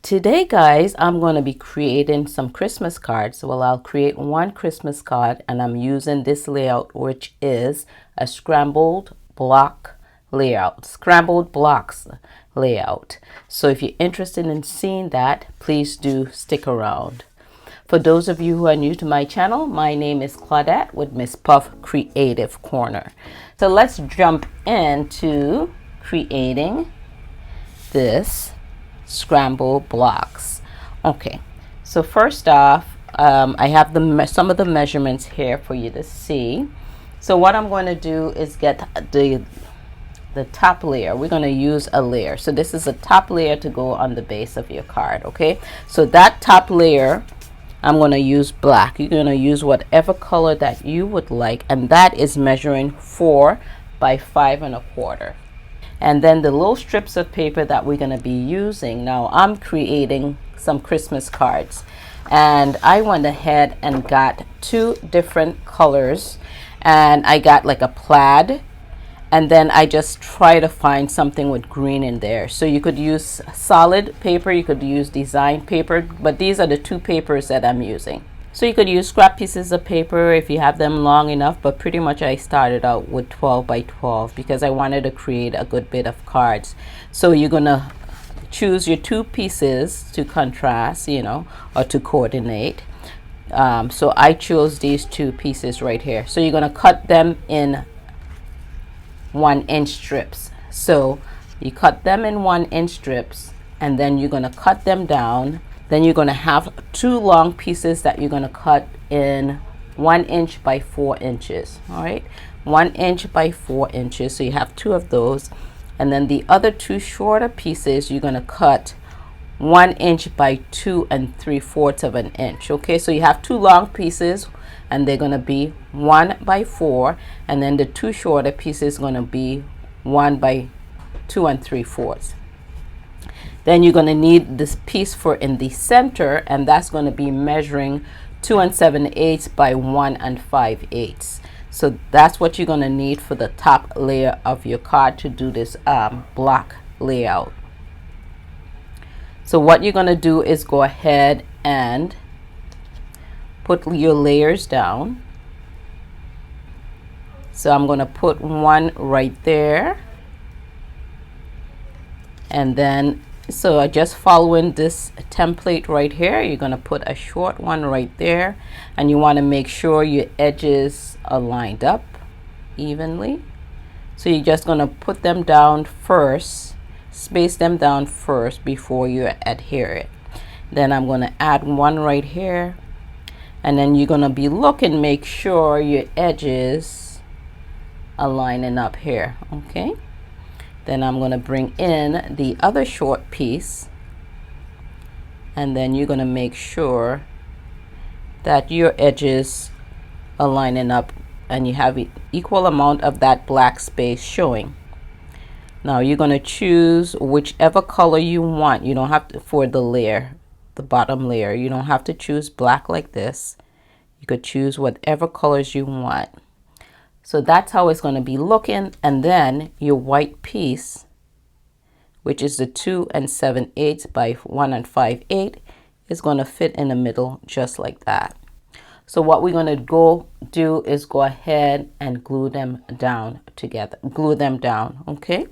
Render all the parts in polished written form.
Today, guys, I'm going to be creating some Christmas cards. Well, I'll create one Christmas card and I'm using this layout, which is a scrambled blocks layout. So if you're interested in seeing that, please do stick around. For those of you who are new to my channel, my name is Claudette with Miss Puff Creative Corner. So let's jump into creating this scramble blocks. Okay, so first off, I have some of the measurements here for you to see. So what I'm going to do is get the top layer. We're going to use a layer. So this is a top layer to go on the base of your card. Okay, so that top layer, I'm going to use black. You're going to use whatever color that you would like, and that is measuring 4 by 5 1/4. And then the little strips of paper that we're going to be using. Now I'm creating some Christmas cards, and I went ahead and got 2 different colors, and I got like a plaid, and then I just try to find something with green in there. So you could use solid paper, you could use design paper, but these are the 2 papers that I'm using. So you could use scrap pieces of paper if you have them long enough, but pretty much I started out with 12 by 12 because I wanted to create a good bit of cards. So you're gonna choose your 2 pieces to contrast, or to coordinate. So I chose these 2 pieces right here. So you're gonna cut them in 1-inch strips. So you cut them in 1-inch strips, and then you're gonna cut them down. Then you're going to have 2 long pieces that you're going to cut in 1 inch by 4 inches. All right, 1 inch by 4 inches. So you have 2 of those. And then the other 2 shorter pieces, you're going to cut 1 inch by 2 3/4 of an inch. Okay, so you have 2 long pieces, and they're going to be 1 by 4. And then the 2 shorter pieces going to be 1 by 2 3/4. Then you're going to need this piece for in the center, and that's going to be measuring 2 7/8 by 1 5/8. So that's what you're going to need for the top layer of your card to do this block layout. So what you're going to do is go ahead and put your layers down. So I'm going to put one right there, and then so I just following this template right here, you're going to put a short one right there, and you want to make sure your edges are lined up evenly. So you're just going to put them down first, space them down first before you adhere it. Then I'm going to add one right here, and then you're going to be looking, make sure your edges are lining up here. Okay, then I'm going to bring in the other short piece, and then you're going to make sure that your edges are lining up and you have an equal amount of that black space showing. Now you're going to choose whichever color you want. You don't have to, for the layer, the bottom layer, you don't have to choose black like this. You could choose whatever colors you want. So that's how it's going to be looking. And then your white piece, which is the 2 7/8 by 1 5/8, is going to fit in the middle just like that. So what we're going to go do is go ahead and glue them down together. Glue them down, okay?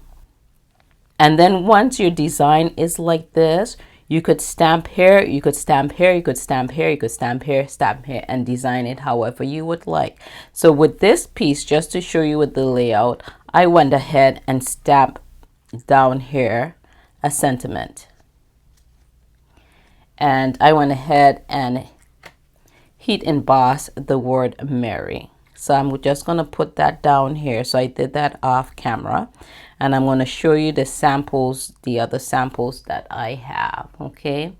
And then once your design is like this, you could stamp here, you could stamp here, you could stamp here, you could stamp here, stamp here, and design it however you would like. So with this piece, just to show you with the layout, I went ahead and stamped down here a sentiment. And I went ahead and heat emboss the word Merry. So I'm just going to put that down here. So I did that off camera, and I'm going to show you the samples, the other samples that I have. Okay,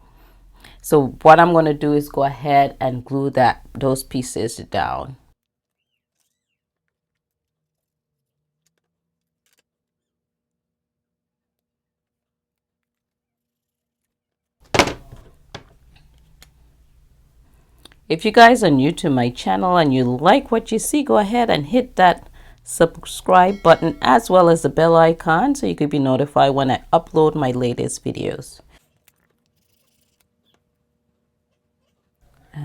so what I'm going to do is go ahead and glue those pieces down. If you guys are new to my channel and you like what you see, go ahead and hit that subscribe button as well as the bell icon so you could be notified when I upload my latest videos.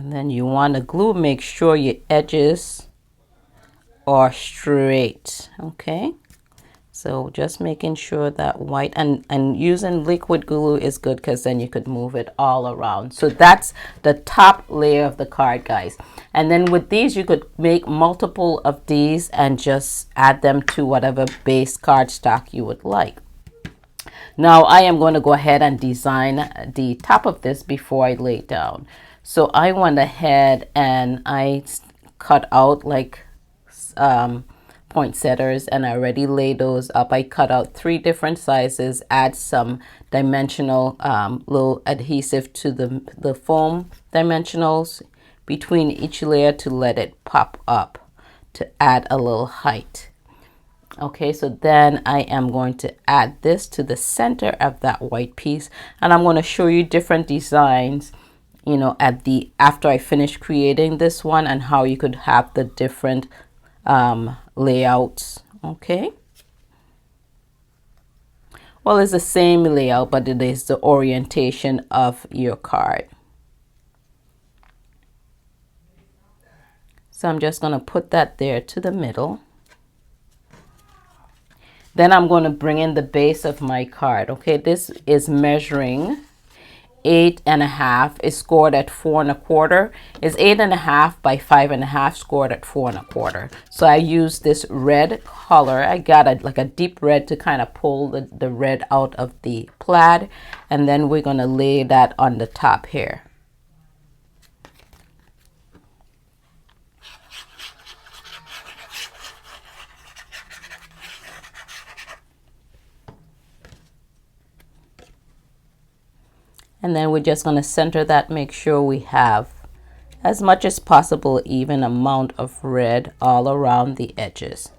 And then you want to glue, make sure your edges are straight. Okay, so just making sure that white and using liquid glue is good because then you could move it all around. So that's the top layer of the card, guys. And then with these, you could make multiple of these and just add them to whatever base cardstock you would like. Now I am going to go ahead and design the top of this before I lay it down. So I went ahead and I cut out like poinsettias, and I already laid those up. I cut out 3 different sizes, add some dimensional little adhesive to the foam dimensionals between each layer to let it pop up to add a little height. Okay, so then I am going to add this to the center of that white piece, and I'm going to show you different designs, you know, after I finish creating this one, and how you could have the different layouts. Okay, well, it's the same layout, but it is the orientation of your card. So I'm just going to put that there to the middle. Then I'm going to bring in the base of my card. Okay, this is measuring 8.5, is scored at 4 1/4. Is 8.5 by 5.5, scored at 4 1/4. So I use this red color. I got like a deep red to kind of pull the red out of the plaid, and then we're going to lay that on the top here. And then we're just going to center that, make sure we have as much as possible even amount of red all around the edges.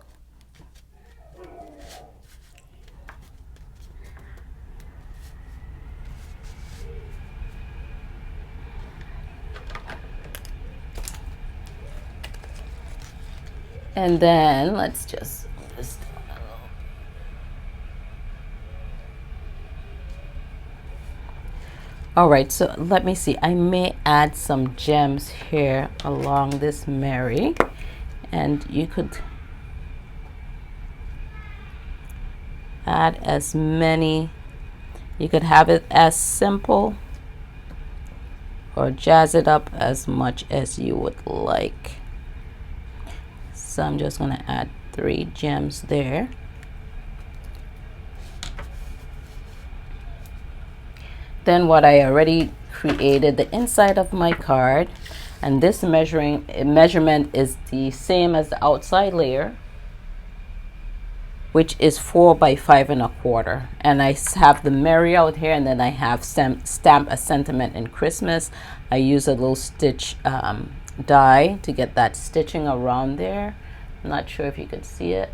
And then let's just all right, so let me see, I may add some gems here along this Mary, and you could add as many. You could have it as simple or jazz it up as much as you would like. So I'm just going to add 3 gems there. Then what I already created, the inside of my card, and this measurement is the same as the outside layer, which is 4 by 5 1/4. And I have the Mary out here, and then I have Stamp a Sentiment in Christmas. I use a little stitch die to get that stitching around there. I'm not sure if you can see it.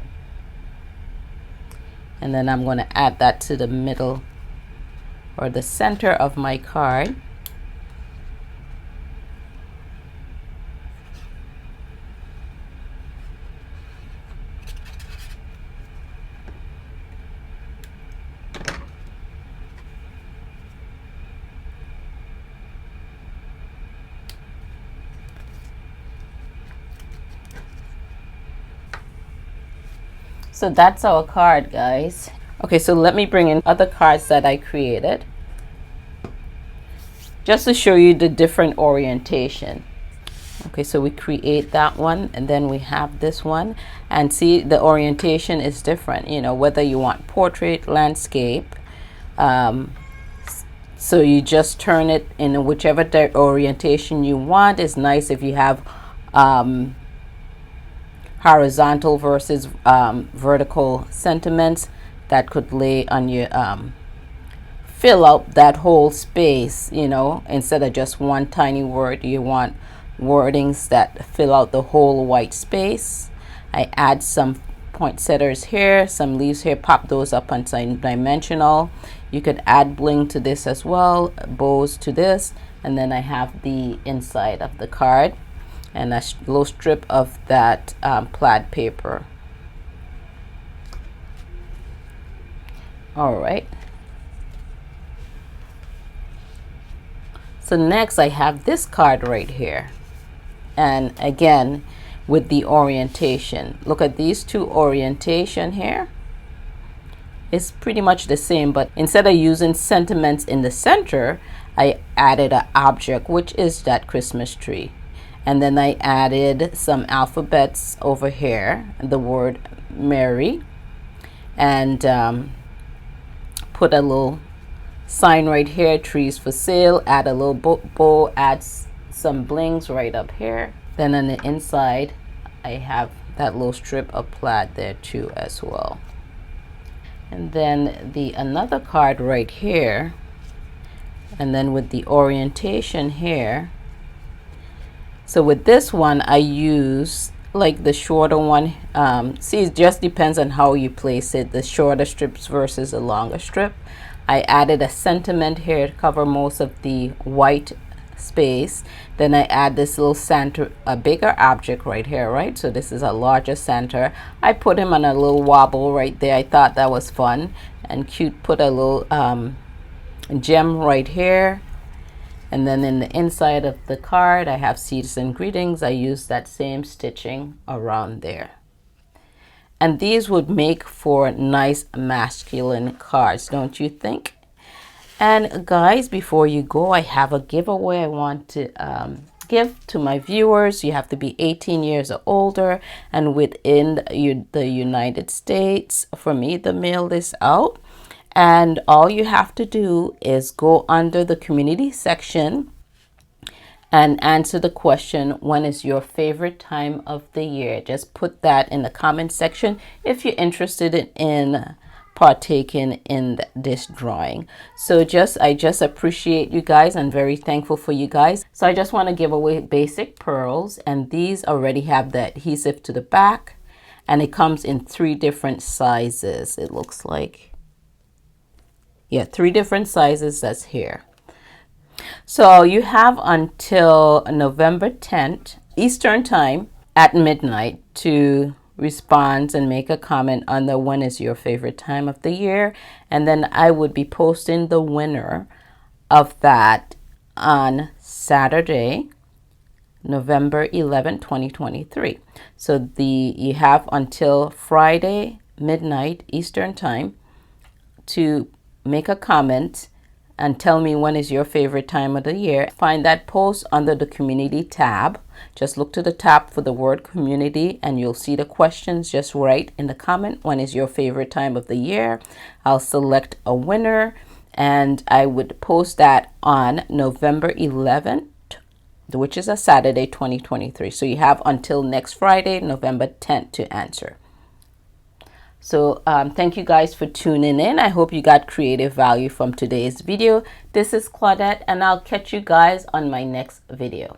And then I'm going to add that to the middle or the center of my card. So that's our card, guys. Okay, so let me bring in other cards that I created just to show you the different orientation. Okay, so we create that one, and then we have this one, and see the orientation is different, you know, whether you want portrait, landscape. So you just turn it in whichever orientation you want. It's nice if you have horizontal versus vertical sentiments that could lay on your fill out that whole space, you know, instead of just one tiny word. You want wordings that fill out the whole white space. I add some poinsettias here, some leaves here, pop those up on some dimensional. You could add bling to this as well, bows to this, and then I have the inside of the card and a little strip of that plaid paper. All right. So next I have this card right here. And again, with the orientation. Look at these two orientation here. It's pretty much the same, but instead of using sentiments in the center, I added an object, which is that Christmas tree. And then I added some alphabets over here, the word Merry, and put a little sign right here, trees for sale, add a little bow, add some blings right up here. Then on the inside, I have that little strip of plaid there too as well. And then another card right here, and then with the orientation here. So with this one, I use like the shorter one. See, it just depends on how you place it, the shorter strips versus the longer strip. I added a sentiment here to cover most of the white space. Then I add this little center, a bigger object right here, right? So this is a larger center. I put him on a little wobble right there. I thought that was fun and cute. Put a little gem right here. And then in the inside of the card, I have season greetings. I use that same stitching around there. And these would make for nice masculine cards, don't you think? And guys, before you go, I have a giveaway I want to give to my viewers. You have to be 18 years or older and within the United States for me to mail this out. And all you have to do is go under the community section and answer the question, when is your favorite time of the year? Just put that in the comment section if you're interested in partaking in this drawing. So I just appreciate you guys. I'm very thankful for you guys. So I just want to give away basic pearls, and these already have the adhesive to the back, and it comes in 3 different sizes. It looks like, yeah, 3 different sizes that's here. So you have until November 10th Eastern time at midnight to respond and make a comment on the when is your favorite time of the year, and then I would be posting the winner of that on Saturday, November 11, 2023. So you have until Friday midnight Eastern time to make a comment and tell me when is your favorite time of the year. Find that post under the community tab. Just look to the top for the word community and you'll see the questions. Just write in the comment, when is your favorite time of the year? I'll select a winner and I would post that on November 11th, which is a Saturday, 2023. So you have until next Friday, November 10th to answer. So thank you guys for tuning in. I hope you got creative value from today's video. This is Claudette, and I'll catch you guys on my next video.